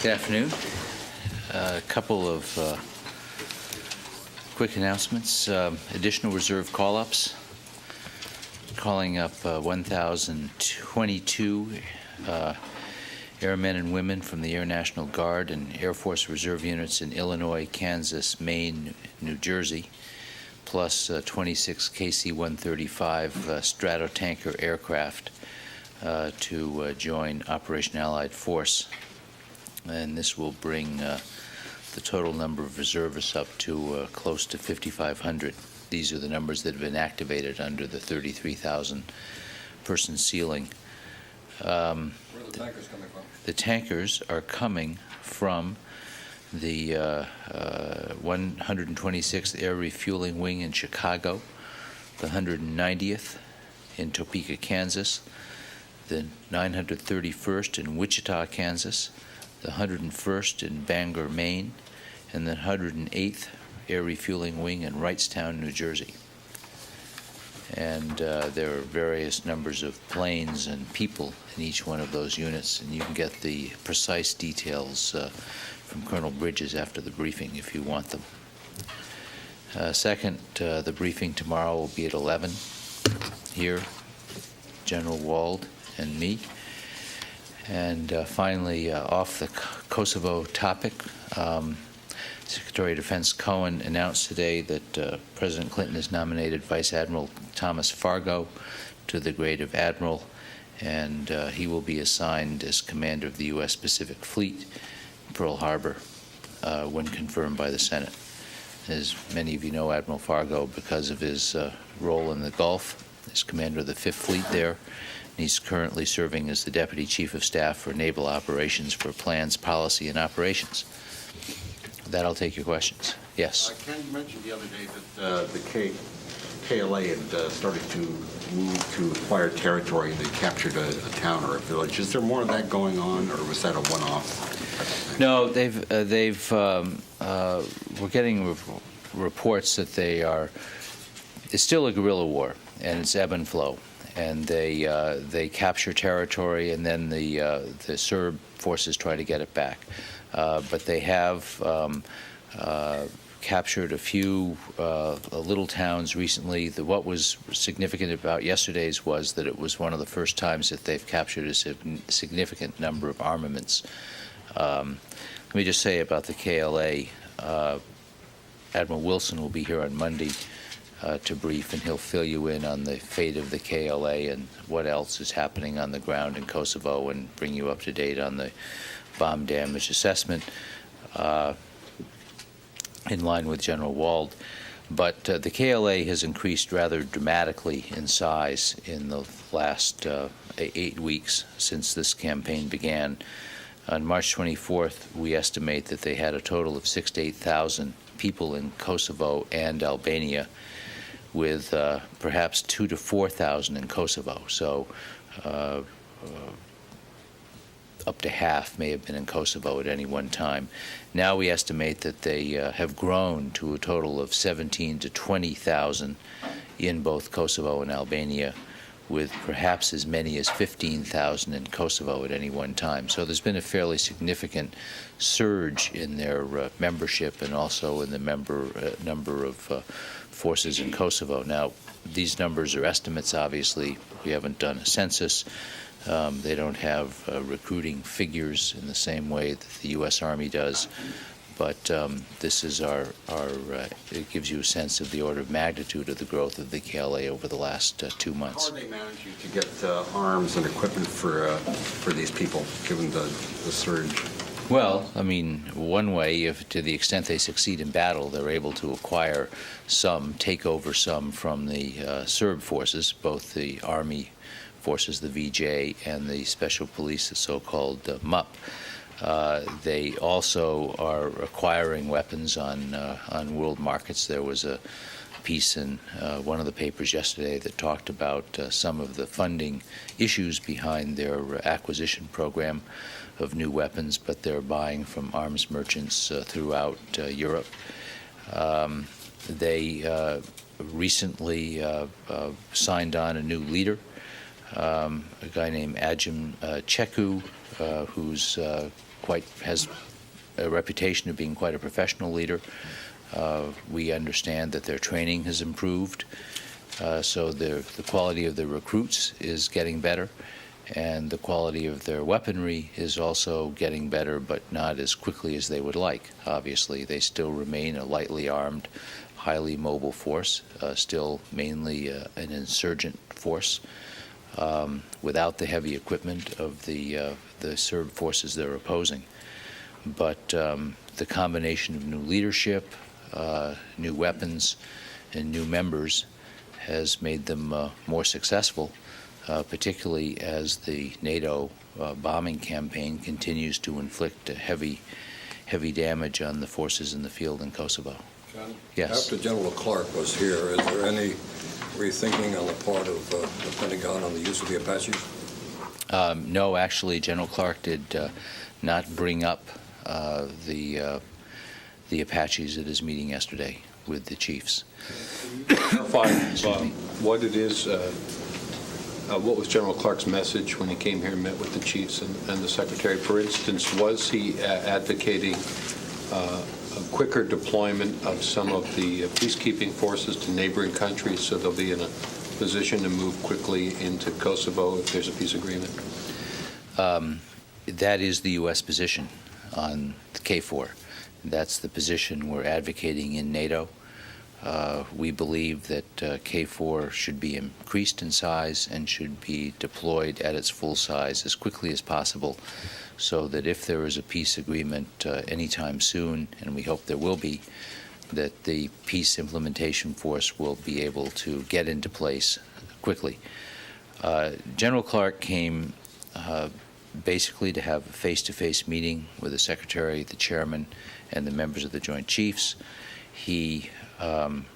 Good afternoon. A couple of quick announcements. Additional reserve call-ups. Calling up 1,022 airmen and women from the Air National Guard and Air Force Reserve units in Illinois, Kansas, Maine, New Jersey, plus 26 KC-135 stratotanker aircraft to join Operation Allied Force. And this will bring the total number of reservists up to close to 5,500. These are the numbers that have been activated under the 33,000 person ceiling. Where are the tankers coming from? The tankers are coming from the 126th Air Refueling Wing in Chicago, the 190th in Topeka, Kansas, the 931st in Wichita, Kansas, the 101st in Bangor, Maine, and the 108th Air Refueling Wing in Wrightstown, New Jersey. And there are various numbers of planes and people in each one of those units, and you can get the precise details from Colonel Bridges after the briefing if you want them. Second, the briefing tomorrow will be at 11 here, General Wald and me. And finally, off the Kosovo topic, Secretary of Defense Cohen announced today that President Clinton has nominated Vice Admiral Thomas Fargo to the grade of Admiral, and he will be assigned as commander of the U.S. Pacific Fleet in Pearl Harbor when confirmed by the Senate. As many of you know, Admiral Fargo, because of his role in the Gulf, is commander of the 5th Fleet there. He's currently serving as the Deputy Chief of Staff for Naval Operations for Plans, Policy, and Operations. With that, I'll take your questions. Yes? Ken, you mentioned the other day that the KLA had started to move to acquire territory. They captured a town or a village. Is there more of that going on, or was that a one-off? No, we're getting reports that it's still a guerrilla war, and it's ebb and flow. And they capture territory, and then the Serb forces try to get it back. But they have captured a few little towns recently. What was significant about yesterday's was that it was one of the first times that they've captured a significant number of armaments. Let me just say about the KLA, Admiral Wilson will be here on Monday to brief, and he'll fill you in on the fate of the KLA and what else is happening on the ground in Kosovo and bring you up to date on the bomb damage assessment in line with General Wald. But the KLA has increased rather dramatically in size in the last 8 weeks since this campaign began. On March 24th, we estimate that they had a total of 6,000 to 8,000 people in Kosovo and Albania, with perhaps 2,000 to 4,000 in Kosovo. So up to half may have been in Kosovo at any one time. Now we estimate that they have grown to a total of 17,000 to 20,000 in both Kosovo and Albania, with perhaps as many as 15,000 in Kosovo at any one time. So there's been a fairly significant surge in their membership and also in the number of forces in Kosovo. Now, these numbers are estimates, obviously. We haven't done a census. They don't have recruiting figures in the same way that the U.S. Army does. But this is it gives you a sense of the order of magnitude of the growth of the KLA over the last 2 months. How are they managing to get arms and equipment for these people, given the surge? Well, I mean, one way, if to the extent they succeed in battle, they're able to acquire some, take over some from the Serb forces, both the Army forces, the VJ, and the Special Police, the so-called MUP. They also are acquiring weapons on world markets. There was a piece in one of the papers yesterday that talked about some of the funding issues behind their acquisition program of new weapons, but they're buying from arms merchants throughout Europe. They recently signed on a new leader a guy named Ajim Cheku, who's has a reputation of being quite a professional leader. We understand that their training has improved, so the quality of the recruits is getting better, and the quality of their weaponry is also getting better, but not as quickly as they would like. Obviously, they still remain a lightly armed, highly mobile force, still mainly an insurgent force, without the heavy equipment of the Serb forces they're opposing. But the combination of new leadership, new weapons, and new members has made them more successful, particularly as the NATO bombing campaign continues to inflict heavy damage on the forces in the field in Kosovo. John? Yes. After General Clark was here, is there any rethinking on the part of the Pentagon on the use of the Apaches? No, actually, General Clark did not bring up the Apaches at his meeting yesterday with the chiefs. Clarify what it is, what was General Clark's message when he came here and met with the chiefs and the Secretary? For instance, was he advocating a quicker deployment of some of the peacekeeping forces to neighboring countries so they'll be in a position to move quickly into Kosovo if there's a peace agreement? That is the U.S. position on the KFOR. That's the position we're advocating in NATO. We believe that KFOR should be increased in size and should be deployed at its full size as quickly as possible, so that if there is a peace agreement anytime soon, and we hope there will be, that the peace implementation force will be able to get into place quickly. General Clark came basically to have a face-to-face meeting with the Secretary, the Chairman, and the members of the Joint Chiefs. He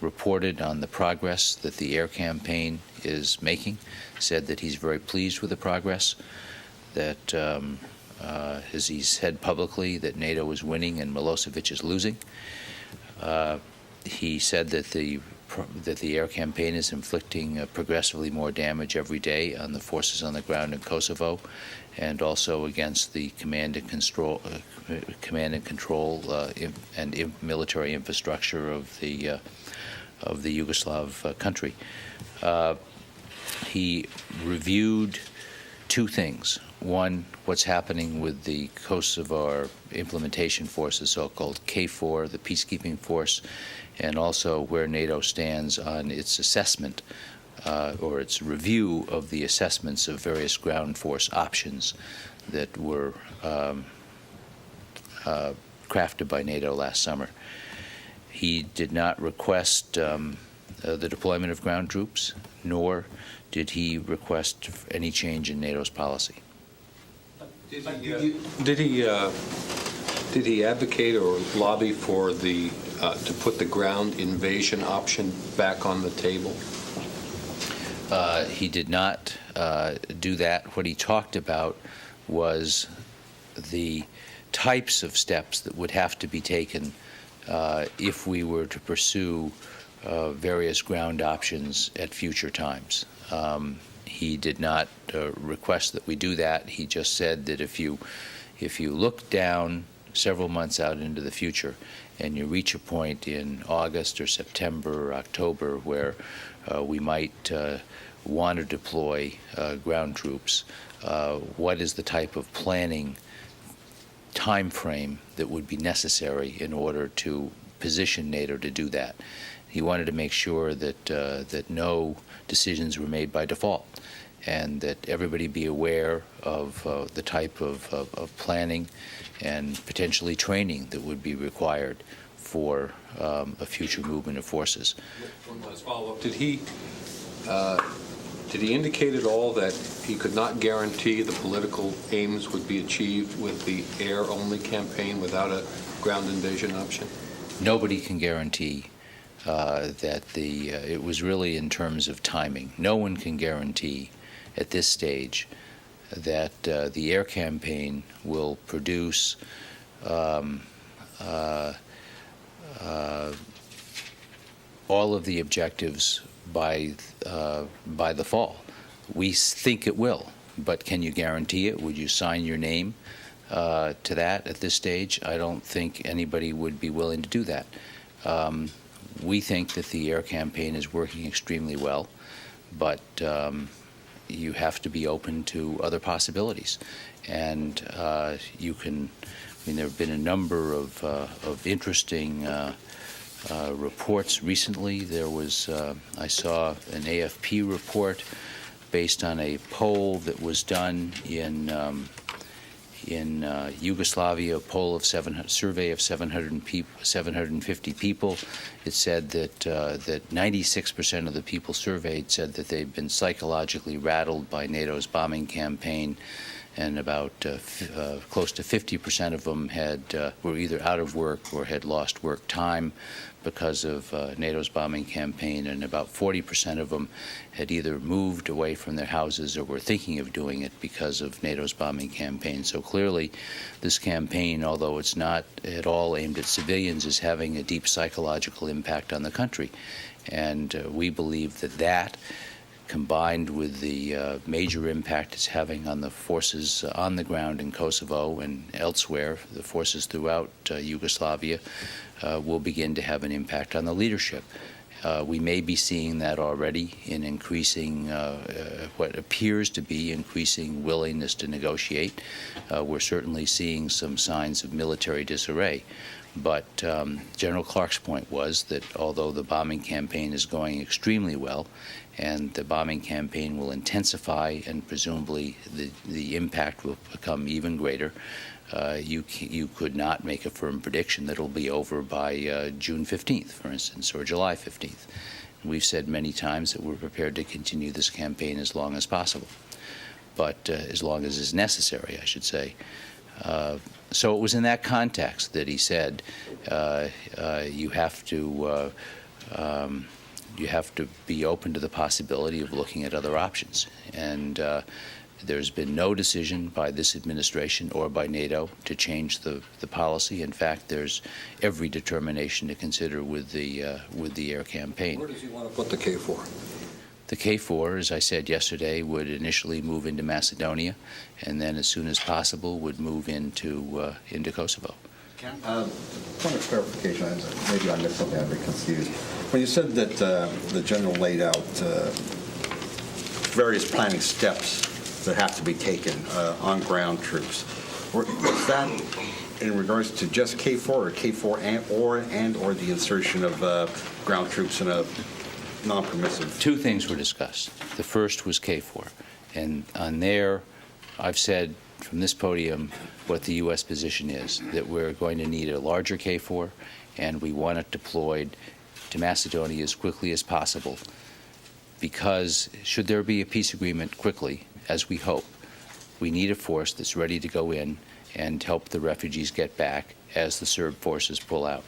reported on the progress that the air campaign is making, said that he's very pleased with the progress, that as he said publicly, that NATO is winning and Milosevic is losing. He said that the air campaign is inflicting progressively more damage every day on the forces on the ground in Kosovo, and also against the command and control and military infrastructure of the Yugoslav country. He reviewed two things. One, what's happening with the Kosovo implementation force, the so-called KFOR, the peacekeeping force, and also where NATO stands on its assessment or its review of the assessments of various ground force options that were crafted by NATO last summer. He did not request the deployment of ground troops, nor did he request any change in NATO's policy. Did he advocate or lobby for the to put the ground invasion option back on the table? He did not do that. What he talked about was the types of steps that would have to be taken if we were to pursue various ground options at future times. He did not request that we do that. He just said that if you look down several months out into the future and you reach a point in August or September or October where we might want to deploy ground troops, what is the type of planning time frame that would be necessary in order to position NATO to do that? He wanted to make sure that that no decisions were made by default, and that everybody be aware of the type of planning and potentially training that would be required for a future movement of forces. One last follow-up. Did he indicate at all that he could not guarantee the political aims would be achieved with the air-only campaign without a ground invasion option? Nobody can guarantee that it was really in terms of timing. No one can guarantee at this stage that the air campaign will produce all of the objectives by the fall. We think it will, but can you guarantee it? Would you sign your name to that at this stage? I don't think anybody would be willing to do that. We think that the air campaign is working extremely well, but you have to be open to other possibilities. And you can, I mean, there have been a number of interesting reports recently. There was, I saw an AFP report based on a poll that was done in Yugoslavia, a poll of survey of 750 people. It said that 96% of the people surveyed said that they'd been psychologically rattled by NATO's bombing campaign, and about close to 50% of them were either out of work or had lost work time because of NATO's bombing campaign, and about 40% of them had either moved away from their houses or were thinking of doing it because of NATO's bombing campaign. So clearly, this campaign, although it's not at all aimed at civilians, is having a deep psychological impact on the country. And we believe that combined with the major impact it's having on the forces on the ground in Kosovo and elsewhere, the forces throughout Yugoslavia, will begin to have an impact on the leadership. We may be seeing that already in increasing what appears to be increasing willingness to negotiate. We're certainly seeing some signs of military disarray. But General Clark's point was that although the bombing campaign is going extremely well, and the bombing campaign will intensify, and presumably the impact will become even greater, you could not make a firm prediction that it'll be over by June 15th, for instance, or July 15th. We've said many times that we're prepared to continue this campaign as long as possible, but as long as is necessary, I should say. So it was in that context that he said you have to be open to the possibility of looking at other options. And there's been no decision by this administration or by NATO to change the policy. In fact, there's every determination to consider with the air campaign. Where does he want to put the KFOR? The KFOR, as I said yesterday, would initially move into Macedonia, and then as soon as possible would move into Kosovo. Point of clarification, maybe I missed something, I'm a bit confused. When you said that the general laid out various planning steps that have to be taken on ground troops, was that in regards to just KFOR or KFOR and or the insertion of ground troops in a non-permissive? Two things were discussed. The first was KFOR, and on there, I've said from this podium what the U.S. position is, that we're going to need a larger KFOR, and we want it deployed to Macedonia as quickly as possible, because should there be a peace agreement quickly, as we hope, we need a force that's ready to go in and help the refugees get back as the Serb forces pull out.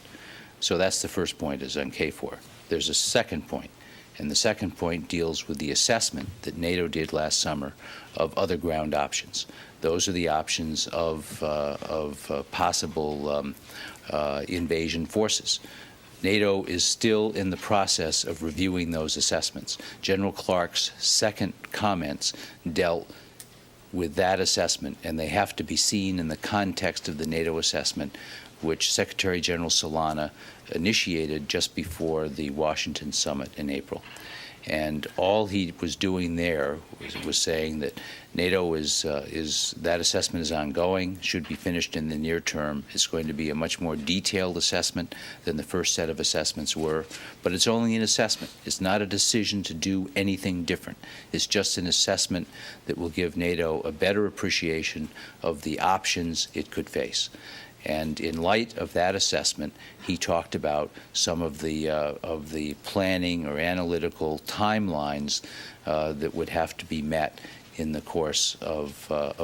So that's the first point, is on KFOR. There's a second point, and the second point deals with the assessment that NATO did last summer of other ground options. Those are the options of possible invasion forces. NATO is still in the process of reviewing those assessments. General Clark's second comments dealt with that assessment, and they have to be seen in the context of the NATO assessment, which Secretary General Solana initiated just before the Washington summit in April. And all he was doing there was saying that NATO that assessment is ongoing, should be finished in the near term. It's going to be a much more detailed assessment than the first set of assessments were, but it's only an assessment. It's not a decision to do anything different. It's just an assessment that will give NATO a better appreciation of the options it could face. And in light of that assessment, he talked about some of the planning or analytical timelines that would have to be met in the course of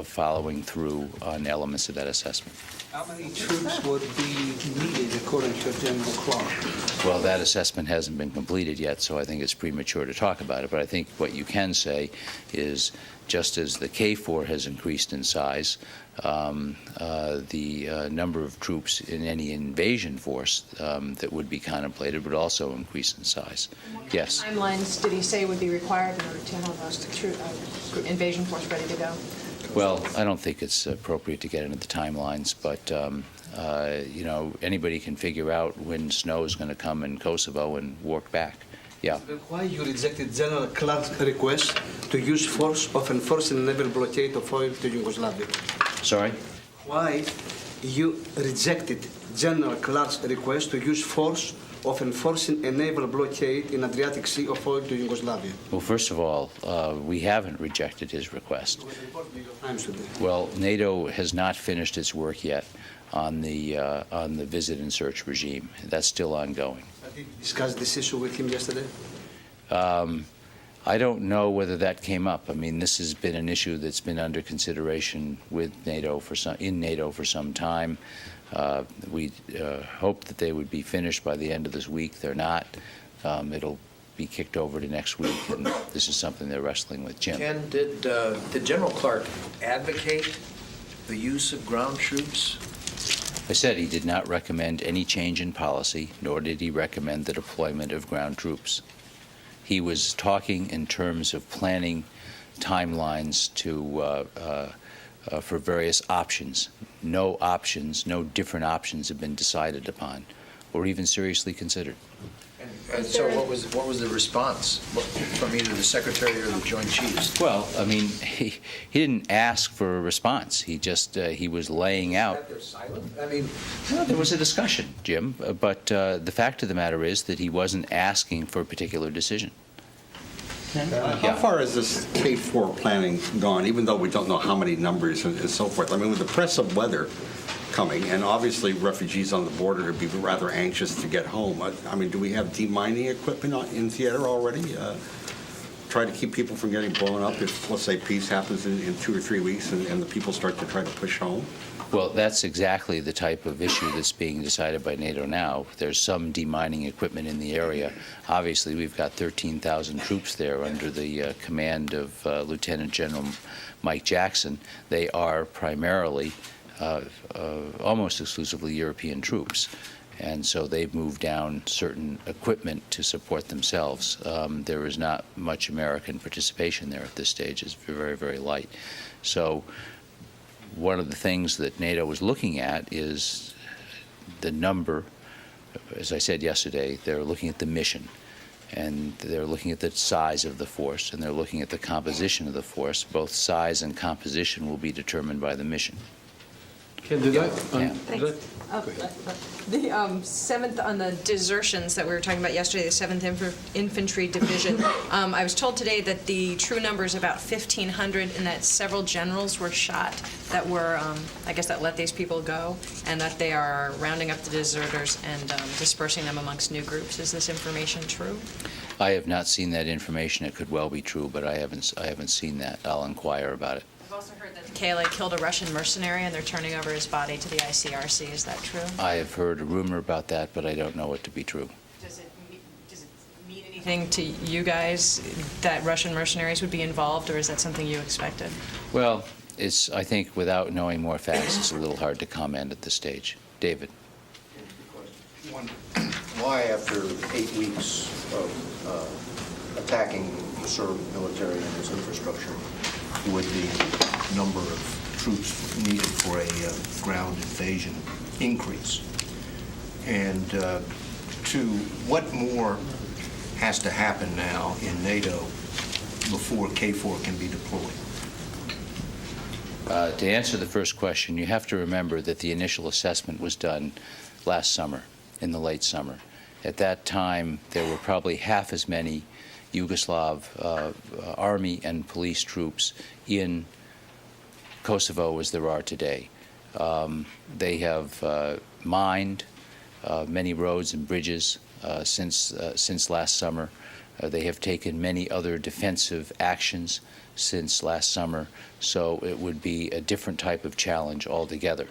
following through on elements of that assessment. How many troops would be needed, according to General Clark? Well, that assessment hasn't been completed yet, so I think it's premature to talk about it. But I think what you can say is just as the KFOR has increased in size, the number of troops in any invasion force that would be contemplated would also increase in size. Yes. Timelines did he say would be required in order to have a invasion force ready to go? Well, I don't think it's appropriate to get into the timelines, but you know, anybody can figure out when snow is going to come in Kosovo and work back. Yeah. Why you rejected General Clark's request to use force of enforcing naval blockade of oil to Yugoslavia? Sorry? Why you rejected General Clark's request to use force of enforcing a naval blockade in Adriatic Sea of oil to Yugoslavia? Well, first of all, we haven't rejected his request. It was reported New York Times today. Well, NATO has not finished its work yet on the visit and search regime. That's still ongoing. Did you discuss this issue with him yesterday? I don't know whether that came up. I mean, this has been an issue that's been under consideration with NATO in NATO for some time. We hoped that they would be finished by the end of this week. They're not. It'll be kicked over to next week, and this is something they're wrestling with. Jim? Ken, did General Clark advocate the use of ground troops? I said he did not recommend any change in policy, nor did he recommend the deployment of ground troops. He was talking in terms of planning timelines for various options. No different options have been decided upon or even seriously considered. And so what was the response from either the Secretary or the Joint Chiefs? Well, I mean, he didn't ask for a response. He just he was laying out. They're silent? I mean, Well, there was a discussion, Jim, but the fact of the matter is that he wasn't asking for a particular decision. How far has this KFOR planning gone, even though we don't know how many numbers and so forth? I mean, with the press of weather coming, and obviously refugees on the border would be rather anxious to get home. I mean, do we have demining equipment in theater already? Try to keep people from getting blown up if, let's say, peace happens in 2 or 3 weeks and the people start to try to push home? Well, that's exactly the type of issue that's being decided by NATO now. There's some demining equipment in the area. Obviously, we've got 13,000 troops there under the command of Lieutenant General Mike Jackson. They are primarily, almost exclusively European troops. And so they've moved down certain equipment to support themselves. There is not much American participation there at this stage. It's very, very light. So one of the things that NATO is looking at is the number. As I said yesterday, they're looking at the mission, and they're looking at the size of the force, and they're looking at the composition of the force. Both size and composition will be determined by the mission. Ken, did I? Yeah. The 7th, on the desertions that we were talking about yesterday, the 7th Infantry Division, I was told today that the true number is about 1,500 and that several generals were shot that were, I guess, that let these people go, and that they are rounding up the deserters and dispersing them amongst new groups. Is this information true? I have not seen that information. It could well be true, but I haven't seen that. I'll inquire about it. I've also heard that the KLA killed a Russian mercenary and they're turning over his body to the ICRC. Is that true? I have heard a rumor about that, but I don't know it to be true. Does it mean anything to you guys that Russian mercenaries would be involved, or is that something you expected? Well, I think without knowing more facts, it's a little hard to comment at this stage. David? Why, after 8 weeks of attacking the Serb military and its infrastructure, would the number of troops needed for a ground invasion increase? And two, what more has to happen now in NATO before KFOR can be deployed? To answer the first question, you have to remember that the initial assessment was done last summer, in the late summer. At that time, there were probably half as many Yugoslav army and police troops in Kosovo as there are today. They have mined many roads and bridges since last summer. They have taken many other defensive actions since last summer, so it would be a different type of challenge altogether.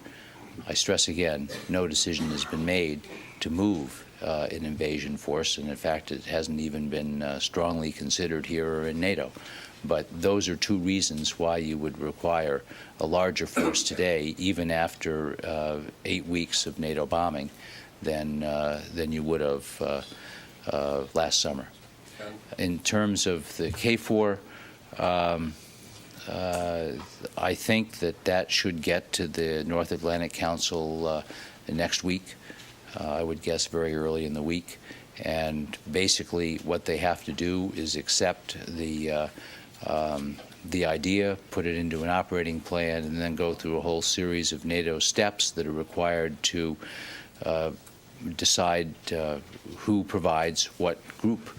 I stress again, no decision has been made to move an invasion force, and in fact it hasn't even been strongly considered here or in NATO. But those are two reasons why you would require a larger force today, even after 8 weeks of NATO bombing, than you would have last summer. In terms of the KFOR, I think that should get to the North Atlantic Council next week. I would guess very early in the week. And basically what they have to do is accept the idea, put it into an operating plan, and then go through a whole series of NATO steps that are required to decide who provides what group,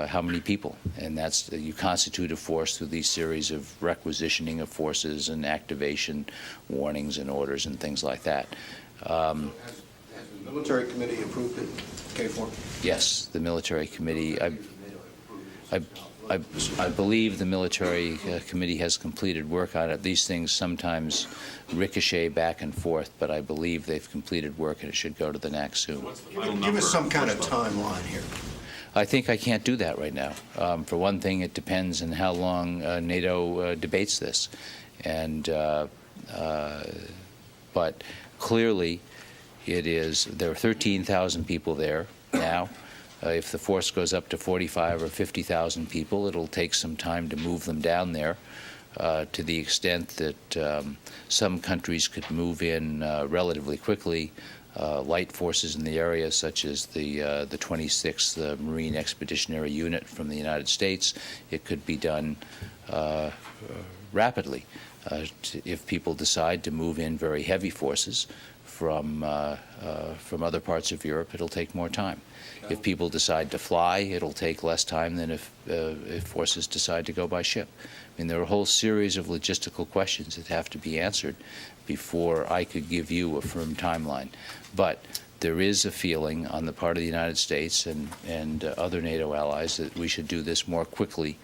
how many people. And that's, you constitute a force through these series of requisitioning of forces and activation warnings and orders and things like that. Has the military committee approved it, KFOR? Yes, the military committee. I believe the military committee has completed work on it. These things sometimes ricochet back and forth, but I believe they've completed work and it should go to the NAC soon. Give us some kind of timeline here. I think I can't do that right now. For one thing, it depends on how long NATO debates this. And but clearly, there are 13,000 people there now. If the force goes up to 45 or 50,000 people, it'll take some time to move them down there, to the extent that some countries could move in relatively quickly. Light forces in the area, such as the 26th Marine Expeditionary Unit from the United States, it could be done rapidly. If people decide to move in very heavy forces from other parts of Europe, it'll take more time. If people decide to fly, it'll take less time than if forces decide to go by ship. I mean, there are a whole series of logistical questions that have to be answered before I could give you a firm timeline. But there is a feeling on the part of the United States and other NATO allies that we should do this more quickly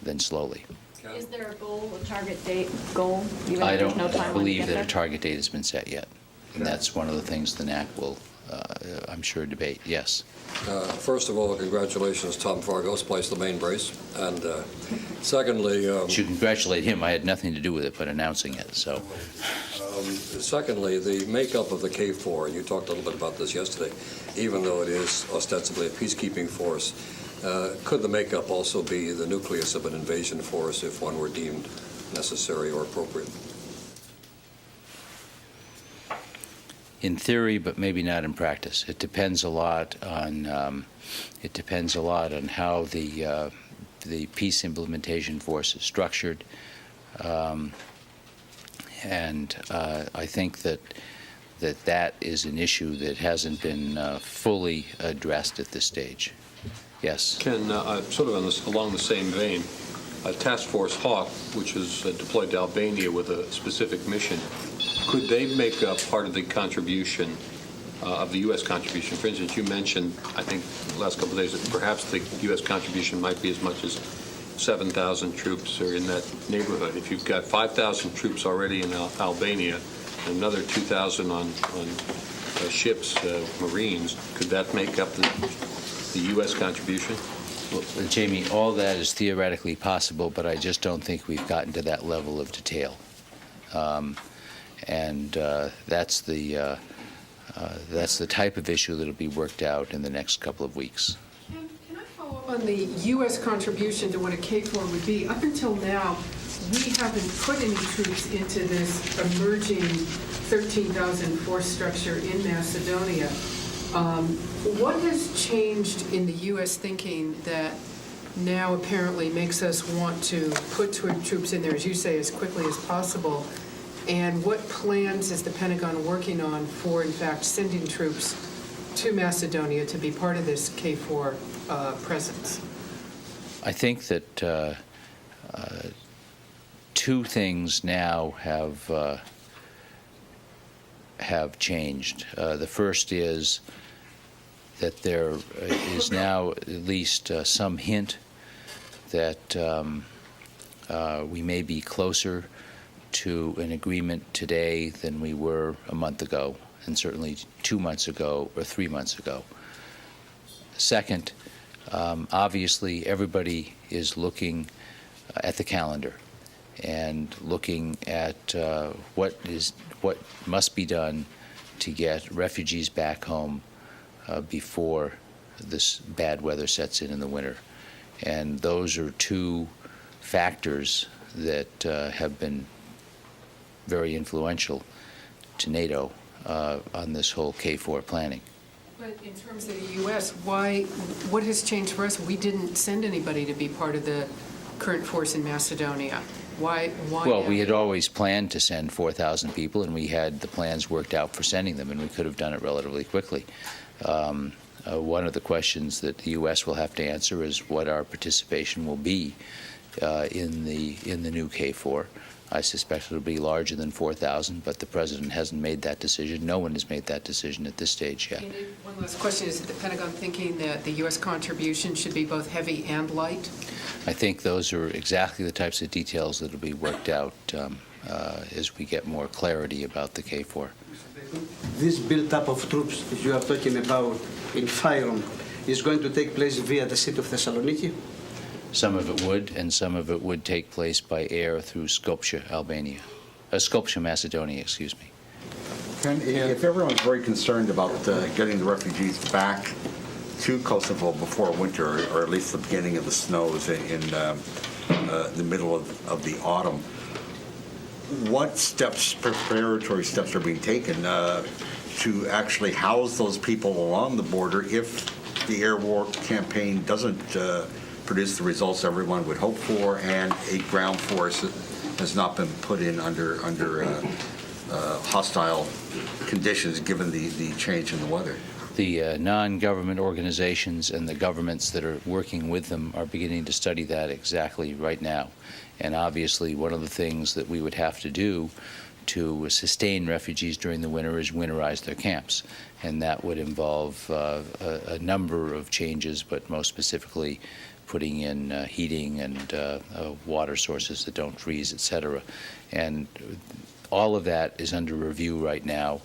than slowly. Is there a goal, a target date goal? Even I if there's don't no timeline believe to that get a target date has been set yet. And that's one of the things the NAC will, I'm sure, debate. Yes. First of all, congratulations, Tom Fargo's placed the main brace. And secondly... should congratulate him. I had nothing to do with it but announcing it. So. Secondly, the makeup of the KFOR, and you talked a little bit about this yesterday, even though it is ostensibly a peacekeeping force, could the makeup also be the nucleus of an invasion force if one were deemed necessary or appropriate? In theory, but maybe not in practice. It depends a lot on how the peace implementation force is structured, and I think that is an issue that hasn't been fully addressed at this stage. Yes. Ken, sort of along the same vein, Task Force Hawk, which is deployed to Albania with a specific mission, could they make up part of the contribution, of the U.S. contribution? For instance, you mentioned, I think, the last couple of days, that perhaps the U.S. contribution might be as much as 7,000 troops or in that neighborhood. If you've got 5,000 troops already in Albania and another 2,000 on ships, Marines, could that make up the U.S. contribution? Well, Jamie, all that is theoretically possible, but I just don't think we've gotten to that level of detail. That's the type of issue that will be worked out in the next couple of weeks. Can I follow up on the U.S. contribution to what a KFOR would be? Up until now, we haven't put any troops into this emerging 13,000 force structure in Macedonia. What has changed in the U.S. thinking that now apparently makes us want to put troops in there, as you say, as quickly as possible? And what plans is the Pentagon working on for, in fact, sending troops to Macedonia to be part of this KFOR presence? I think that two things now have changed. The first is that there is now at least some hint that we may be closer to an agreement today than we were a month ago, and certainly 2 months ago or 3 months ago. Second, obviously, everybody is looking at the calendar and looking at what must be done to get refugees back home before this bad weather sets in the winter. And those are two factors that have been very influential to NATO on this whole KFOR planning. But in terms of the U.S., what has changed for us? We didn't send anybody to be part of the current force in Macedonia. Why? Well, we had always planned to send 4,000 people, and we had the plans worked out for sending them, and we could have done it relatively quickly. One of the questions that the U.S. will have to answer is what our participation will be in the new KFOR. I suspect it'll be larger than 4,000, but the President hasn't made that decision. No one has made that decision at this stage yet. One last question. Is the Pentagon thinking that the U.S. contribution should be both heavy and light? I think those are exactly the types of details that will be worked out as we get more clarity about the KFOR. This build-up of troops you are talking about in Fyrom is going to take place via the city of Thessaloniki? Some of it would, and some of it would take place by air through Skopje, Macedonia, excuse me. Ken, if everyone's very concerned about getting the refugees back to Kosovo before winter, or at least the beginning of the snows in the middle of the autumn, what preparatory steps are being taken to actually house those people along the border if the air war campaign doesn't produce the results everyone would hope for, and a ground force has not been put in under hostile conditions given the change in the weather? The non-government organizations and the governments that are working with them are beginning to study that exactly right now. And obviously, one of the things that we would have to do to sustain refugees during the winter is winterize their camps. And that would involve a number of changes, but most specifically putting in heating and water sources that don't freeze, et cetera. And all of that is under review right now.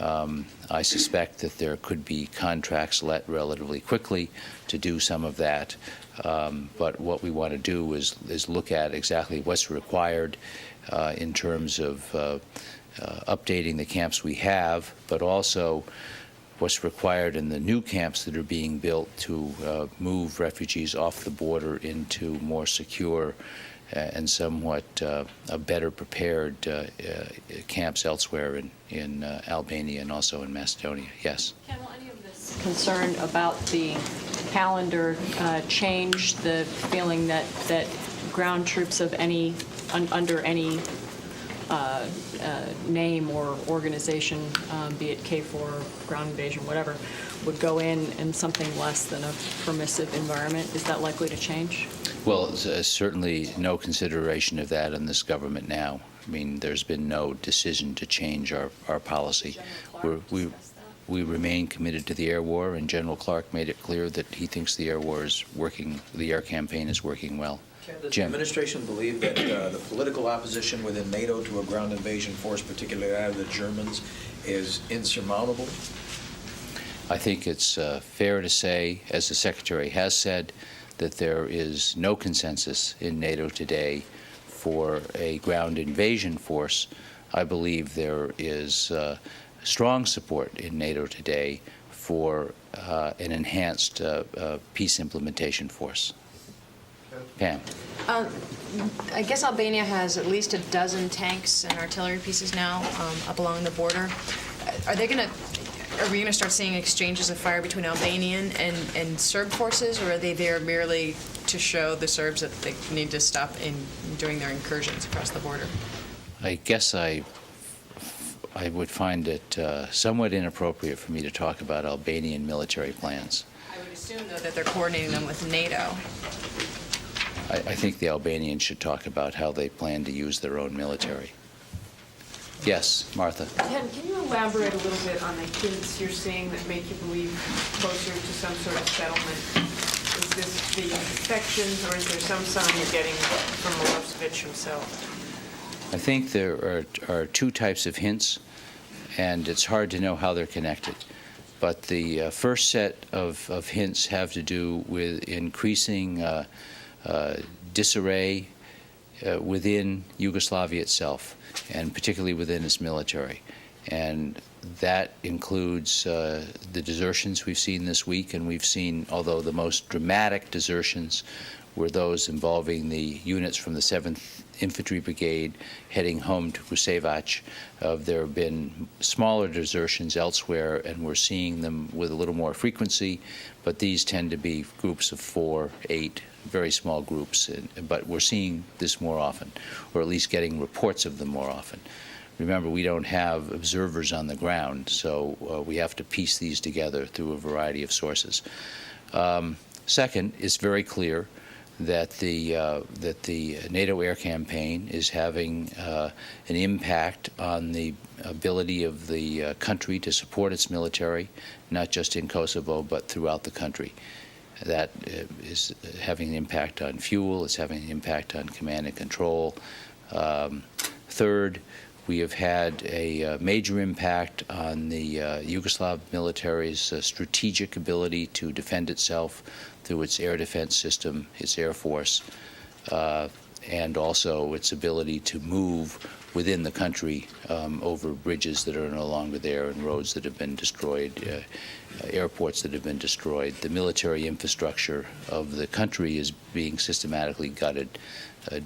I suspect that there could be contracts let relatively quickly to do some of that. But what we want to do is look at exactly what's required in terms of updating the camps we have, but also what's required in the new camps that are being built to move refugees off the border into more secure and somewhat better prepared camps elsewhere in Albania and also in Macedonia. Yes? Ken, will any of this concern about the calendar change the feeling that ground troops of any, under any name or organization, be it KFOR, ground invasion, whatever, would go in something less than a permissive environment? Is that likely to change? Well, certainly no consideration of that in this government now. I mean, there's been no decision to change our policy. We remain committed to the air war, and General Clark made it clear that he thinks the air war is working, the air campaign is working well. Does Jim. the administration believe that the political opposition within NATO to a ground invasion force, particularly out of the Germans, is insurmountable? I think it's fair to say, as the Secretary has said, that there is no consensus in NATO today for a ground invasion force. I believe there is strong support in NATO today for an enhanced peace implementation force. Pam. I guess Albania has at least a dozen tanks and artillery pieces now up along the border. Are we going to start seeing exchanges of fire between Albanian and Serb forces, or are they there merely to show the Serbs that they need to stop doing their incursions across the border? I guess I would find it somewhat inappropriate for me to talk about Albanian military plans. I would assume, though, that they're coordinating them with NATO. I think the Albanians should talk about how they plan to use their own military. Yes, Martha. Ken, can you elaborate a little bit on the hints you're seeing that make you believe closer to some sort of settlement? Is this the defections, or is there some sign you're getting from Milosevic himself? I think there are two types of hints, and it's hard to know how they're connected. But the first set of hints have to do with increasing disarray within Yugoslavia itself, and particularly within its military. And that includes the desertions we've seen this week, and we've seen, although the most dramatic desertions were those involving the units from the 7th Infantry Brigade heading home to Kruševac. There have been smaller desertions elsewhere, and we're seeing them with a little more frequency, but these tend to be groups of 4, 8, very small groups, but we're seeing this more often, or at least getting reports of them more often. Remember, we don't have observers on the ground, so we have to piece these together through a variety of sources. Second, it's very clear that the NATO air campaign is having an impact on the ability of the country to support its military, not just in Kosovo, but throughout the country. That is having an impact on fuel, it's having an impact on command and control. Third, we have had a major impact on the Yugoslav military's strategic ability to defend itself through its air defense system, its air force, and also its ability to move within the country over bridges that are no longer there and roads that have been destroyed, airports that have been destroyed. The military infrastructure of the country is being systematically gutted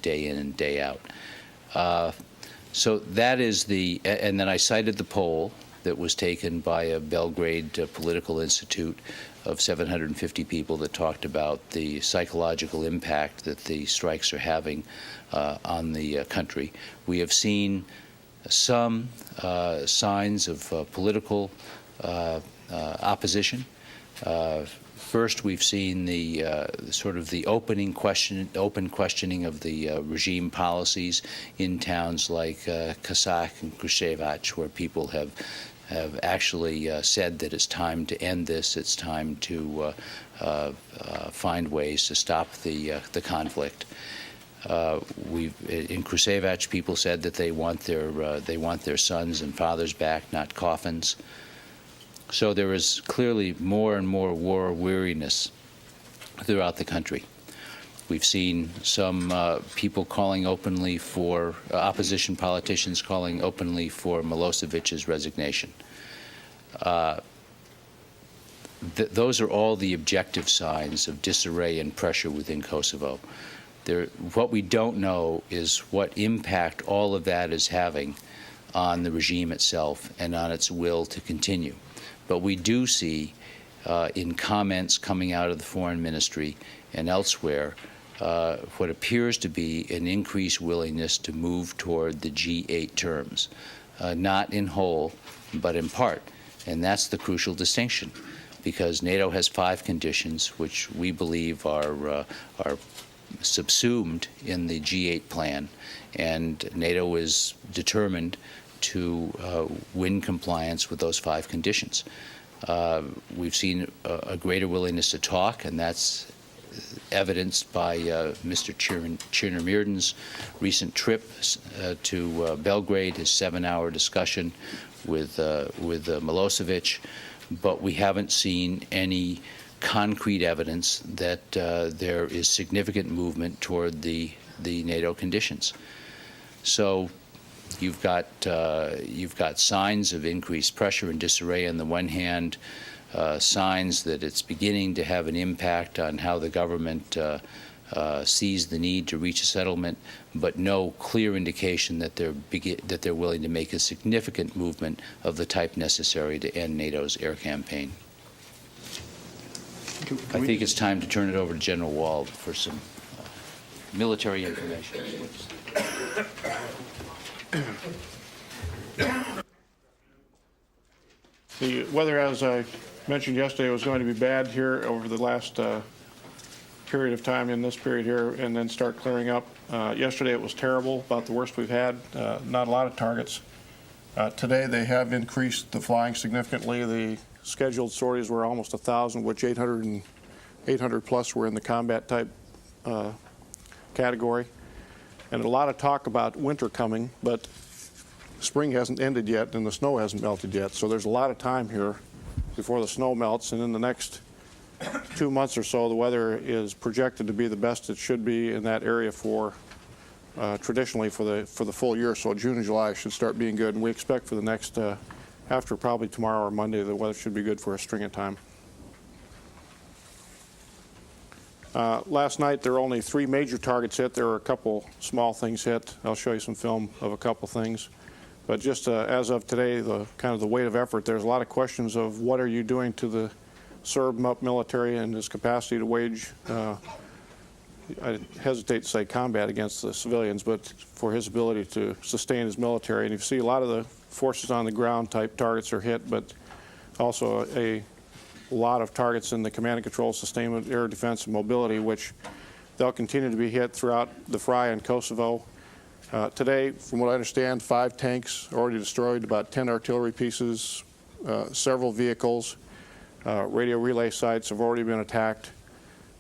day in and day out. So that is and then I cited the poll that was taken by a Belgrade political institute of 750 people that talked about the psychological impact that the strikes are having on the country. We have seen some signs of political opposition. First, we've seen the sort of the open questioning of the regime policies in towns like Kasak and Kruševac, where people have actually said that it's time to end this. It's time to find ways to stop the conflict. In Kruševac, people said that they want their sons and fathers back, not coffins. So there is clearly more and more war weariness throughout the country. We've seen some people calling openly for, opposition politicians calling openly for Milosevic's resignation. Those are all the objective signs of disarray and pressure within Kosovo. What we don't know is what impact all of that is having on the regime itself and on its will to continue. But we do see in comments coming out of the Foreign Ministry and elsewhere what appears to be an increased willingness to move toward the G8 terms, not in whole, but in part. And that's the crucial distinction, because NATO has 5 conditions which we believe are subsumed in the G8 plan, and NATO is determined to win compliance with those 5 conditions. We've seen a greater willingness to talk, and that's evidenced by Mr. Chernomyrdan's recent trip to Belgrade, his 7-hour discussion with Milosevic, but we haven't seen any concrete evidence that there is significant movement toward the NATO conditions. So you've got signs of increased pressure and disarray on the one hand, signs that it's beginning to have an impact on how the government sees the need to reach a settlement, but no clear indication that they're willing to make a significant movement of the type necessary to end NATO's air campaign. I think it's time to turn it over to General Wald for some military information. The weather, as I mentioned yesterday, was going to be bad here over the last period of time in this period here, and then start clearing up. Yesterday it was terrible, about the worst we've had, not a lot of targets. Today they have increased the flying significantly. The scheduled sorties were almost 1,000, which 800 plus were in the combat type category. And a lot of talk about winter coming, but spring hasn't ended yet and the snow hasn't melted yet, so there's a lot of time here before the snow melts, and in the next 2 months or so, the weather is projected to be the best it should be in that area for traditionally for the full year. So June and July should start being good, and we expect for the next after probably tomorrow or Monday, the weather should be good for a string of time. Last night, there were only 3 major targets hit. There were a couple small things hit. I'll show you some film of a couple things. But just as of today, the kind of the weight of effort, there's a lot of questions of what are you doing to the Serb military and his capacity to wage, I hesitate to say combat against the civilians, but for his ability to sustain his military. And you see a lot of the forces on the ground type targets are hit, but also a lot of targets in the command and control, sustainment, air defense, and mobility, which they'll continue to be hit throughout the fry in Kosovo. Today, from what I understand, 5 tanks already destroyed, about 10 artillery pieces, several vehicles. Radio relay sites have already been attacked.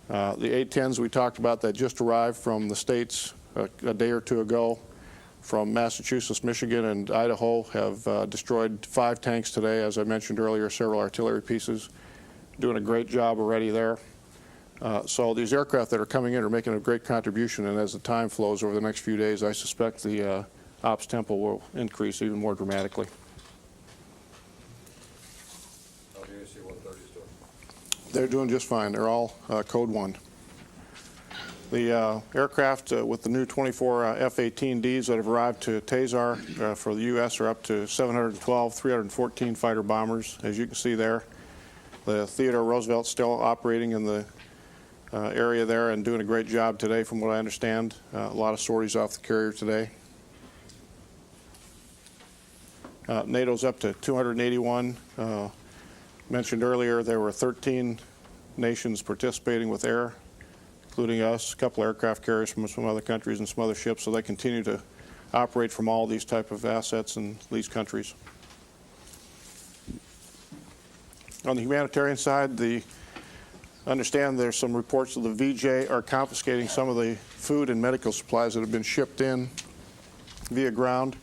The A-10s we talked about that just arrived from the states a day or two ago from Massachusetts, Michigan, and Idaho have destroyed 5 tanks today, as I mentioned earlier, several artillery pieces. Doing a great job already there. So these aircraft that are coming in are making a great contribution, and as the time flows over the next few days, I suspect the ops tempo will increase even more dramatically. How do you see 130s doing? They're doing just fine. They're all Code 1. The aircraft with the new 24 F-18Ds that have arrived to Tazar for the U.S. are up to 712, 314 fighter bombers, as you can see there. The Theodore Roosevelt's still operating in the area there and doing a great job today, from what I understand. A lot of sorties off the carrier today. NATO's up to 281. Mentioned earlier, there were 13 nations participating with air, including us, a couple aircraft carriers from some other countries and some other ships, so they continue to operate from all these type of assets in these countries. On the humanitarian side, understand there's some reports that the VJ are confiscating some of the food and medical supplies that have been shipped in via ground.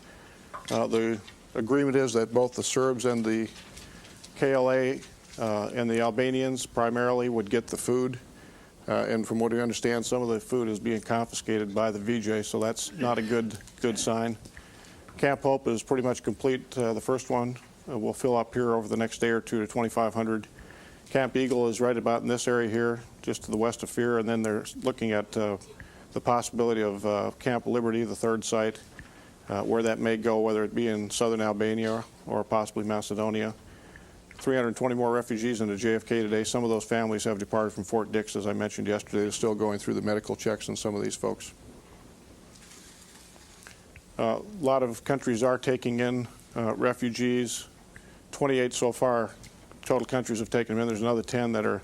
The agreement is that both the Serbs and the KLA and the Albanians primarily would get the food. And from what we understand, some of the food is being confiscated by the VJ, so that's not a good sign. Camp Hope is pretty much complete. The first one will fill up here over the next day or two to 2,500. Camp Eagle is right about in this area here, just to the west of Fear, and then they're looking at the possibility of Camp Liberty, the third site, where that may go, whether it be in southern Albania or possibly Macedonia. 320 more refugees into JFK today. Some of those families have departed from Fort Dix, as I mentioned yesterday. They're still going through the medical checks on some of these folks. A lot of countries are taking in refugees. 28 so far, total countries have taken them in. There's another 10 that are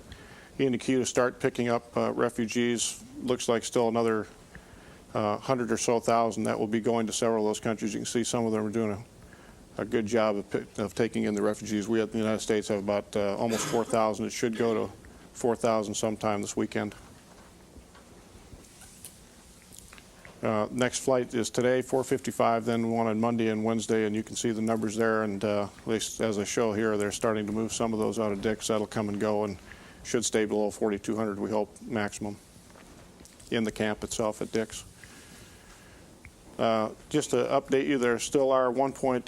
in the queue to start picking up refugees. Looks like still another 100 or so thousand that will be going to several of those countries. You can see some of them are doing a good job of taking in the refugees. We at the United States have about almost 4,000. It should go to 4,000 sometime this weekend. Next flight is today, 4:55, then one on Monday and Wednesday, and you can see the numbers there. And at least as I show here, they're starting to move some of those out of Dix. That'll come and go and should stay below 4,200, we hope, maximum in the camp itself at Dix. Just to update you, there still are 1.10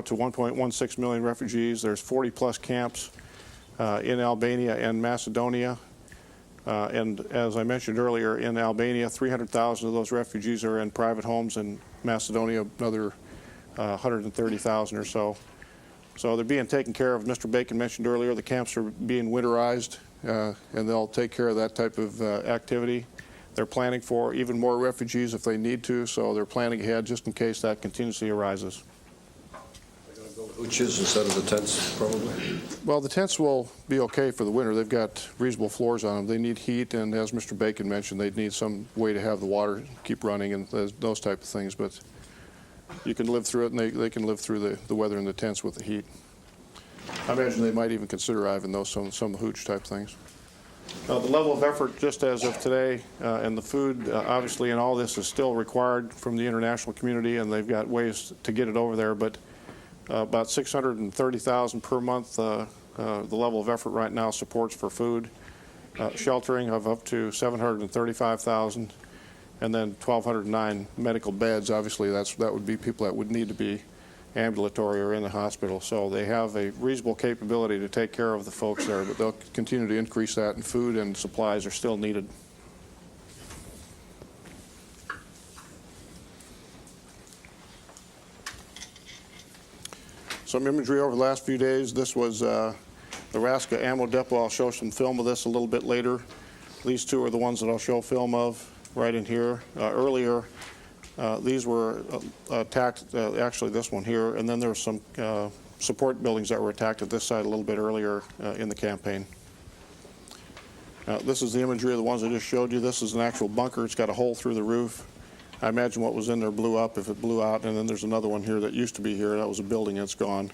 to 1.16 million refugees. There's 40-plus camps in Albania and Macedonia. And as I mentioned earlier, in Albania, 300,000 of those refugees are in private homes. In Macedonia, another 130,000 or so. So they're being taken care of. Mr. Bacon mentioned earlier, the camps are being winterized, and they'll take care of that type of activity. They're planning for even more refugees if they need to, so they're planning ahead just in case that contingency arises. Hooches instead of the tents, probably? Well, the tents will be okay for the winter. They've got reasonable floors on them. They need heat, and as Mr. Bacon mentioned, they'd need some way to have the water keep running and those type of things. But you can live through it, and they can live through the weather in the tents with the heat. I imagine they might even consider having those some hooch type things. The level of effort, just as of today, and the food, obviously, and all this is still required from the international community, and they've got ways to get it over there. But about 630,000 per month. The level of effort right now supports for food, sheltering of up to 735,000, and then 1,209 medical beds. Obviously, that would be people that would need to be ambulatory or in the hospital. So they have a reasonable capability to take care of the folks there, but they'll continue to increase that, and food and supplies are still needed. Some imagery over the last few days. This was the Raska Ammo Depot. I'll show some film of this a little bit later. These two are the ones that I'll show film of right in here. Earlier, these were attacked, actually this one here, and then there were some support buildings that were attacked at this side a little bit earlier in the campaign. This is the imagery of the ones I just showed you. This is an actual bunker. It's got a hole through the roof. I imagine what was in there blew up if it blew out, and then there's another one here that used to be here. That was a building that's gone.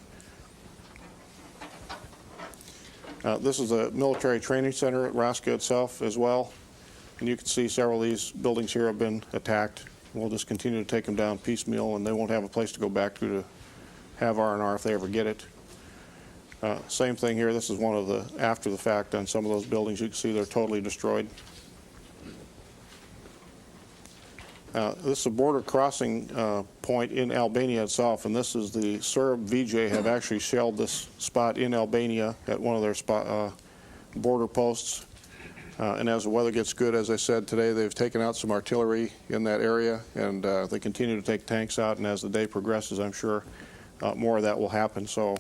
This is a military training center at Raska itself as well, and you can see several of these buildings here have been attacked. We'll just continue to take them down piecemeal, and they won't have a place to go back to have R&R if they ever get it. Same thing here. This is one of the after the fact on some of those buildings. You can see they're totally destroyed. This is a border crossing point in Albania itself, and this is the Serb VJ have actually shelled this spot in Albania at one of their border posts. And as the weather gets good, as I said today, they've taken out some artillery in that area, and they continue to take tanks out, and as the day progresses, I'm sure more of that will happen. So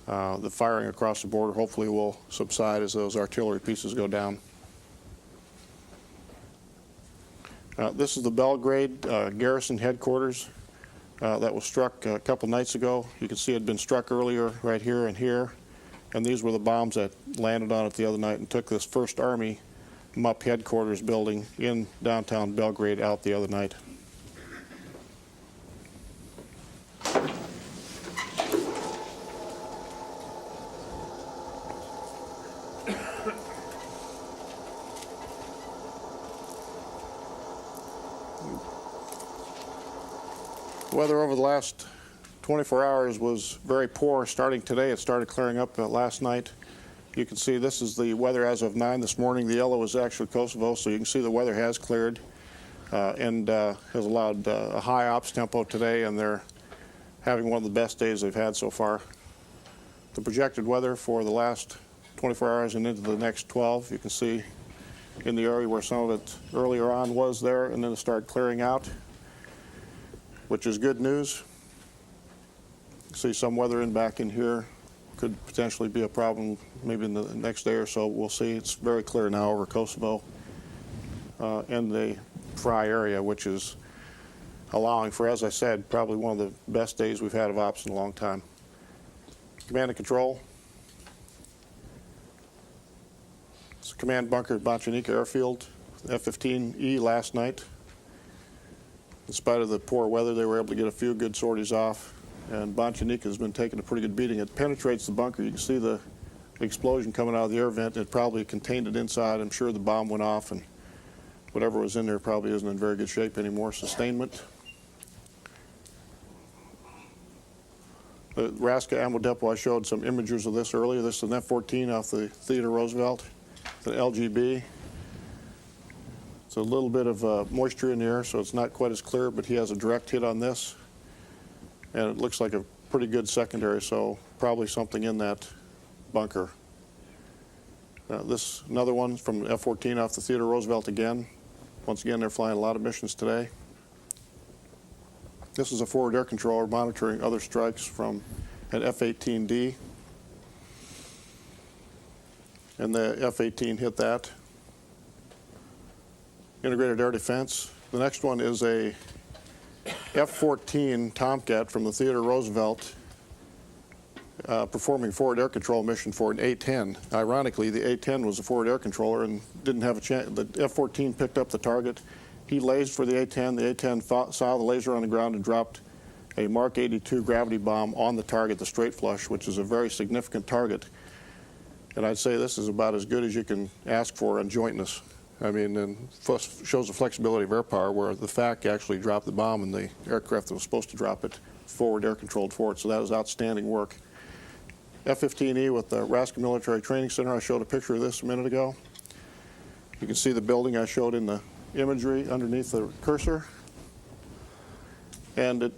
the firing across the border hopefully will subside as those artillery pieces go down. This is the Belgrade garrison headquarters that was struck a couple nights ago. You can see it had been struck earlier right here and here. And these were the bombs that landed on it the other night and took this 1st Army MUP headquarters building in downtown Belgrade out the other night. The weather over the last 24 hours was very poor. Starting today, it started clearing up last night. You can see this is the weather as of 9 this morning. The yellow is actually Kosovo, so you can see the weather has cleared and has allowed a high ops tempo today, and they're having one of the best days they've had so far. The projected weather for the last 24 hours and into the next 12, you can see in the area where some of it earlier on was there, and then it started clearing out, which is good news. See some weather back in here. Could potentially be a problem maybe in the next day or so. We'll see. It's very clear now over Kosovo and the Fry area, which is allowing for, as I said, probably one of the best days we've had of ops in a long time. Command and control. It's a command bunker at Banjanika Airfield, F-15E last night. In spite of the poor weather, they were able to get a few good sorties off. And Banjanika has been taking a pretty good beating. It penetrates the bunker. You can see the explosion coming out of the air vent. It probably contained it inside. I'm sure the bomb went off, and whatever was in there probably isn't in very good shape anymore. Sustainment. The Raska Ammo Depot, I showed some images of this earlier. This is an F-14 off the Theodore Roosevelt, the LGB. It's a little bit of moisture in the air, so it's not quite as clear, but he has a direct hit on this. And it looks like a pretty good secondary, so probably something in that bunker. This another one from F-14 off the Theodore Roosevelt again. Once again, they're flying a lot of missions today. This is a forward air controller monitoring other strikes from an F-18D. And the F-18 hit that. Integrated air defense. The next one is a F-14 Tomcat from the Theodore Roosevelt performing forward air control mission for an A-10. Ironically, the A-10 was a forward air controller and didn't have a chance. The F-14 picked up the target. He lased for the A-10. The A-10 saw the laser on the ground and dropped a Mark 82 gravity bomb on the target, the straight flush, which is a very significant target. And I'd say this is about as good as you can ask for on jointness. I mean, and shows the flexibility of air power, where the FAC actually dropped the bomb and the aircraft that was supposed to drop it forward air-controlled fort, so that was outstanding work. F-15E with the Raska Military Training Center, I showed a picture of this a minute ago. You can see the building I showed in the imagery underneath the cursor. And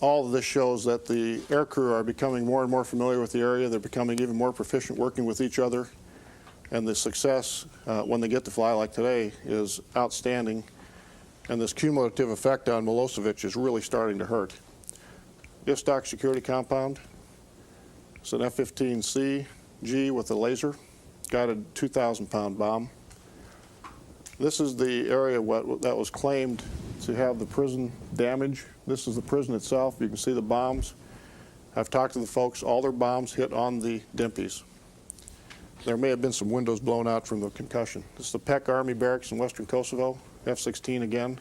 all of this shows that the aircrew are becoming more and more familiar with the area. They're becoming even more proficient working with each other. And the success, when they get to fly like today, is outstanding. And this cumulative effect on Milosevic is really starting to hurt. Istok Security Compound. It's an F-15C G with a laser, guided 2,000-pound bomb. This is the area that was claimed to have the prison damage. This is the prison itself. You can see the bombs. I've talked to the folks. All their bombs hit on the Dimpies. There may have been some windows blown out from the concussion. This is the Pek Army Barracks in western Kosovo, F-16 again.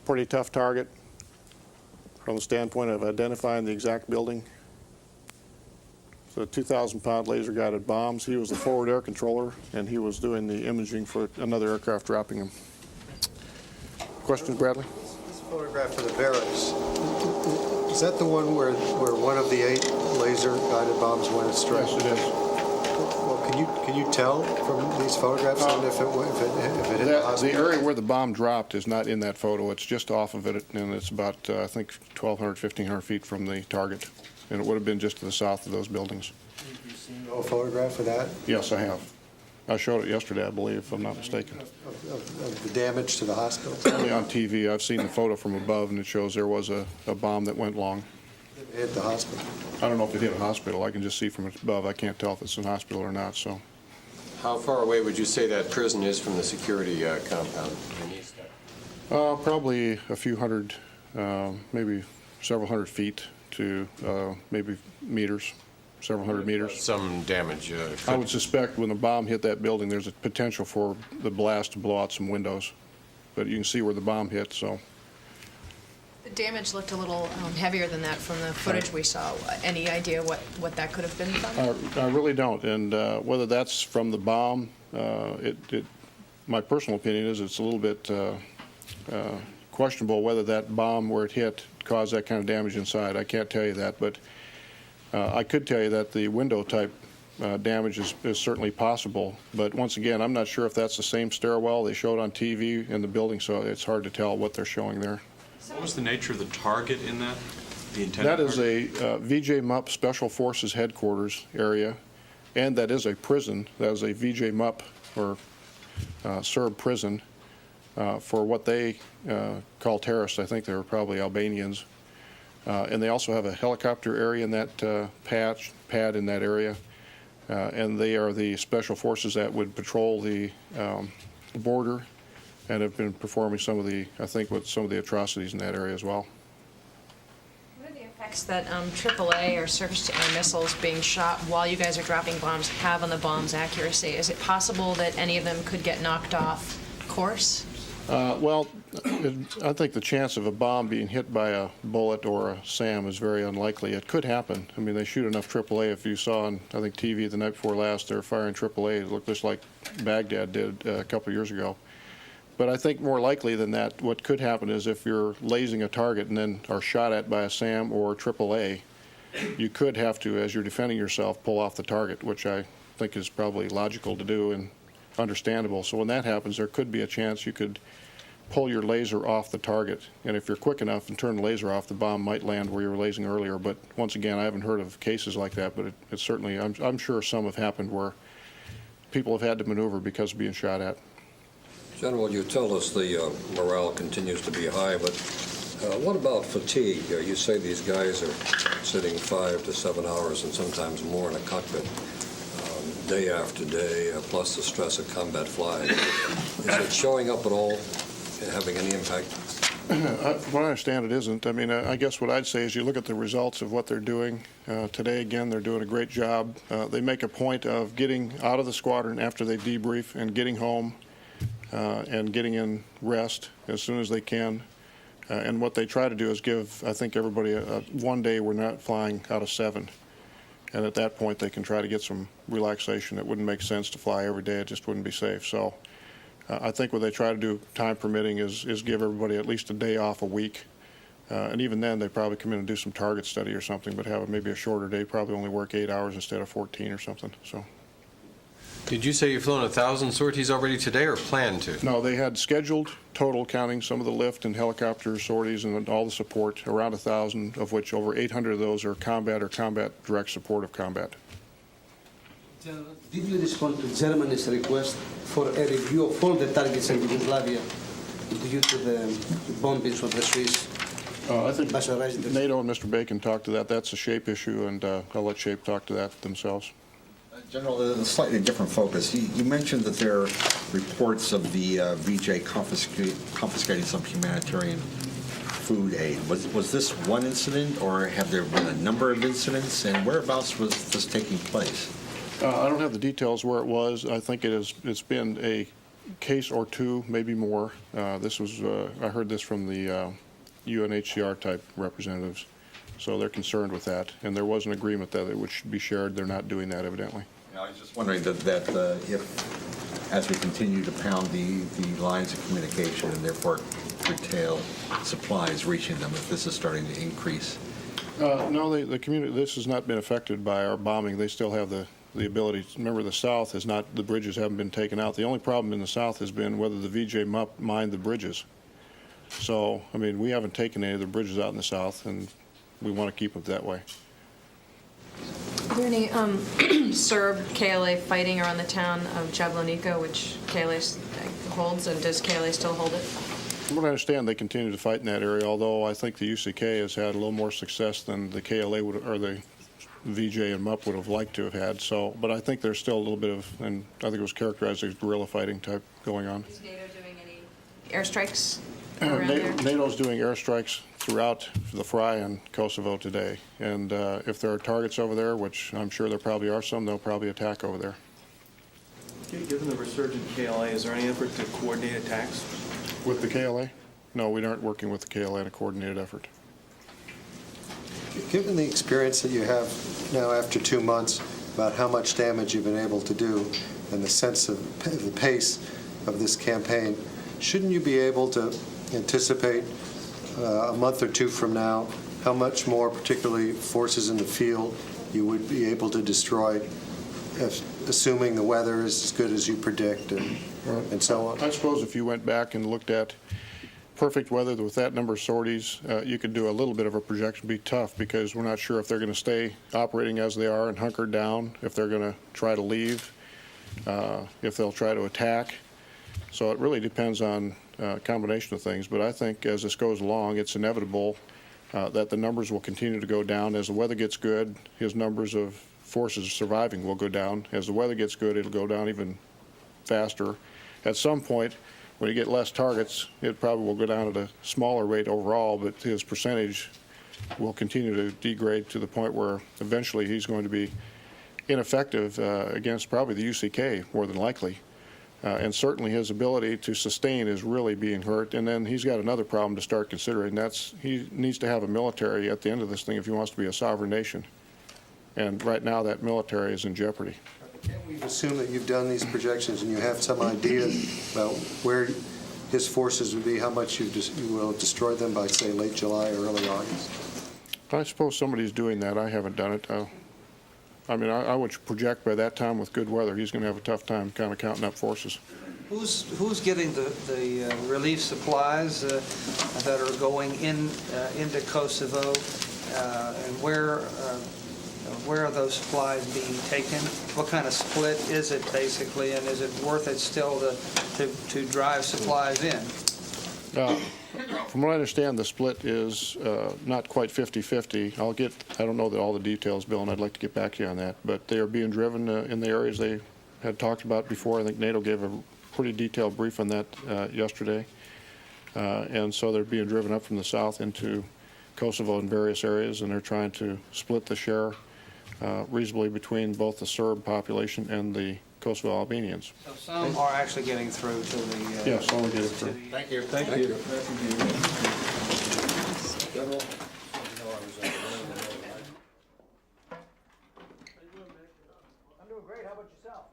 Pretty tough target from the standpoint of identifying the exact building. So 2,000-pound laser-guided bombs. He was the forward air controller, and he was doing the imaging for another aircraft dropping them. Questions, Bradley? This photograph of the barracks, is that the one where one of the 8 laser-guided bombs went astray? Yes, it is. Well, can you tell from these photographs if it hit the hospital? The area where the bomb dropped is not in that photo. It's just off of it, and it's about, I think, 1,200, 1,500 feet from the target. And it would have been just to the south of those buildings. You've seen a photograph of that? Yes, I have. I showed it yesterday, I believe, if I'm not mistaken. Of the damage to the hospital? Only on TV. I've seen the photo from above, and it shows there was a bomb that went long. It hit the hospital? I don't know if it hit a hospital. I can just see from above. I can't tell if it's a hospital or not. So, how far away would you say that prison is from the security compound in East? probably a few hundred, maybe several hundred feet to maybe meters, several hundred meters. Some damage. I would suspect when the bomb hit that building, there's a potential for the blast to blow out some windows. But you can see where the bomb hit, so. The damage looked a little heavier than that from the footage we saw. Any idea what that could have been from? I really don't. And whether that's from the bomb, my personal opinion is it's a little bit questionable whether that bomb, where it hit, caused that kind of damage inside. I can't tell you that, but I could tell you that the window type damage is certainly possible. But once again, I'm not sure if that's the same stairwell they showed on TV in the building, so it's hard to tell what they're showing there. What was the nature of the target in that? The intended That is a VJ MUP Special Forces headquarters area, and that is a prison. That is a VJ MUP, or Serb prison, for what they call terrorists. I think they were probably Albanians. And they also have a helicopter area in that pad in that area. And they are the special forces that would patrol the border and have been performing some of the atrocities in that area as well. What are the effects that AAA or surface-to-air missiles being shot while you guys are dropping bombs have on the bomb's accuracy? Is it possible that any of them could get knocked off course? Well, I think the chance of a bomb being hit by a bullet or a SAM is very unlikely. It could happen. I mean, they shoot enough AAA. If you saw on, I think, TV the night before last, they're firing AAA. It looked just like Baghdad did a couple of years ago. But I think more likely than that, what could happen is if you're lasing a target and then are shot at by a SAM or AAA, you could have to, as you're defending yourself, pull off the target, which I think is probably logical to do and understandable. So when that happens, there could be a chance you could pull your laser off the target. And if you're quick enough and turn the laser off, the bomb might land where you were lasing earlier. But once again, I haven't heard of cases like that, but it's certainly, I'm sure some have happened where people have had to maneuver because of being shot at. General, you tell us the morale continues to be high, but what about fatigue? You say these guys are sitting 5 to 7 hours and sometimes more in a cockpit day after day, plus the stress of combat flying. Is it showing up at all, having any impact? From what I understand, it isn't. I mean, I guess what I'd say is you look at the results of what they're doing. Today, again, they're doing a great job. They make a point of getting out of the squadron after they debrief and getting home and getting in rest as soon as they can. And what they try to do is give, I think, everybody one day we're not flying out of 7. And at that point, they can try to get some relaxation. It wouldn't make sense to fly every day. It just wouldn't be safe. So I think what they try to do, time permitting, is give everybody at least a day off a week And even then, they probably come in and do some target study or something, but have maybe a shorter day, probably only work 8 hours instead of 14 or something. So. Did you say you've flown 1,000 sorties already today or plan to? No, they had scheduled total, counting some of the lift and helicopter sorties and all the support, around 1,000, of which over 800 of those are combat or combat direct support of combat. General, did you respond to Germany's request for a review of all the targets in Yugoslavia due to the bombings of the Swiss? I think NATO and Mr. Bacon talked to that. That's a SHAPE issue, and I'll let SHAPE talk to that themselves. General, a slightly different focus. You mentioned that there are reports of the VJ confiscating some humanitarian food aid. Was this one incident, or have there been a number of incidents, and whereabouts was this taking place? I don't have the details where it was. I think it's been a case or two, maybe more. This was I heard this from the UNHCR type representatives, so they're concerned with that, and there was an agreement that it should be shared. They're not doing that, evidently. I was just wondering that if, as we continue to pound the lines of communication and therefore curtail supplies reaching them, if this is starting to increase. No, the community. This has not been affected by our bombing. They still have the ability. Remember, the South has not. The bridges haven't been taken out. The only problem in the South has been whether the VJ mined the bridges. So, I mean, we haven't taken any of the bridges out in the South, and we want to keep it that way. Are there any Serb KLA fighting around the town of Jablanica, which KLA holds, and does KLA still hold it? From what I understand, they continue to fight in that area, although I think the UCK has had a little more success than the KLA would, or the VJ and MUP would have liked to have had. So, but I think there's still a little bit of, and I think it was characterized as guerrilla fighting type going on. Is NATO doing any airstrikes around there? NATO's doing airstrikes throughout the fry in Kosovo today, and if there are targets over there, which I'm sure there probably are some, they'll probably attack over there. Given the resurgent KLA, is there any effort to coordinate attacks? With the KLA? No, we aren't working with the KLA in a coordinated effort. Given the experience that you have now after 2 months about how much damage you've been able to do and the sense of the pace of this campaign, shouldn't you be able to anticipate a month or two from now how much more, particularly forces in the field, you would be able to destroy, assuming the weather is as good as you predict and so on? I suppose if you went back and looked at perfect weather with that number of sorties, you could do a little bit of a projection. It'd be tough because we're not sure if they're going to stay operating as they are and hunkered down, if they're going to try to leave, if they'll try to attack. So it really depends on a combination of things. But I think as this goes along, it's inevitable that the numbers will continue to go down. As the weather gets good, his numbers of forces surviving will go down. As the weather gets good, it'll go down even faster. At some point, when you get less targets, it probably will go down at a smaller rate overall, but his percentage will continue to degrade to the point where eventually he's going to be ineffective against probably the UCK, more than likely. And certainly his ability to sustain is really being hurt. And then he's got another problem to start considering. That's he needs to have a military at the end of this thing if he wants to be a sovereign nation. And right now that military is in jeopardy. Can't we assume that you've done these projections and you have some idea about where his forces would be, how much you will destroy them by, say, late July or early August? I suppose somebody's doing that. I haven't done it. I mean, I would project by that time with good weather, he's going to have a tough time kind of counting up forces. Who's getting the relief supplies that are going into Kosovo, and where are those supplies being taken? What kind of split is it, basically, and is it worth it still to drive supplies in? From what I understand, the split is not quite 50-50. I don't know all the details, Bill, and I'd like to get back to you on that. But they are being driven in the areas they had talked about before. I think NATO gave a pretty detailed brief on that yesterday. And so they're being driven up from the south into Kosovo in various areas, and they're trying to split the share reasonably between both the Serb population and the Kosovo Albanians. So some are actually getting through to the... Yes, some are getting through. Thank you. Thank you. General? I'm doing great. How about yourself?